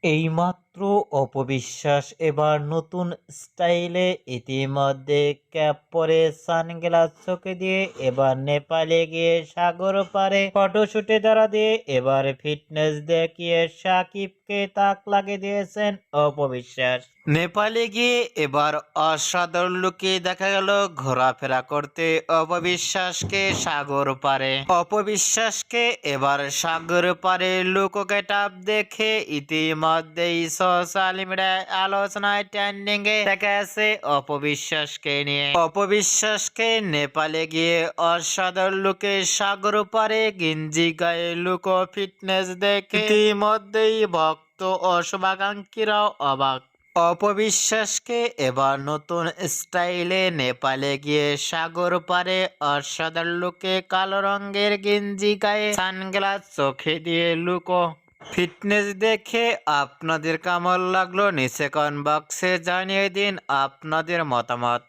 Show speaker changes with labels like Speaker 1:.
Speaker 1: এইমাত্র অপবিশ্বাস এবার নতুন স্টাইলে ইতিমধ্যে ক্যাপ পরে সানগ্লাস চোখে দিয়ে এবার নেপালে গিয়ে সাগর পারে ফটোশুটে দ্বারা দিয়ে এবার ফিটনেস দেখিয়ে সাকিবকে তাক লাগিয়ে দিয়েছেন অপবিশ্বাস। নেপালে গিয়ে এবার অসাধারণ লুকে দেখা গেল ঘোরাফেরা করতে অপবিশ্বাসকে সাগর পারে। অপবিশ্বাসকে এবার সাগর পারে লুক গেটআপ দেখে ইতিমধ্যেই সোশ্যাল মিডিয়ায় আলোচনায় ট্রেন্ডিং এ দেখা আছে অপবিশ্বাসকে নিয়ে। অপবিশ্বাসকে নেপালে গিয়ে অসাধারণ লুকে সাগর পারে গেঞ্জি গায়ে লুক ও ফিটনেস দেখে ইতিমধ্যেই ভক্ত ও শুভাকাঙ্ক্ষীরাও অবাক। অপবিশ্বাসকে এবার নতুন স্টাইলে নেপালে গিয়ে সাগর পারে অসাধারণ লুকে কালো রঙের গেঞ্জি গায়ে সানগ্লাস চোখে দিয়ে লুকো ফিটনেস দেখে আপনাদের কেমন লাগলো নিচে কমেন্ট বক্সে জানিয়ে দিন আপনাদের মতামত।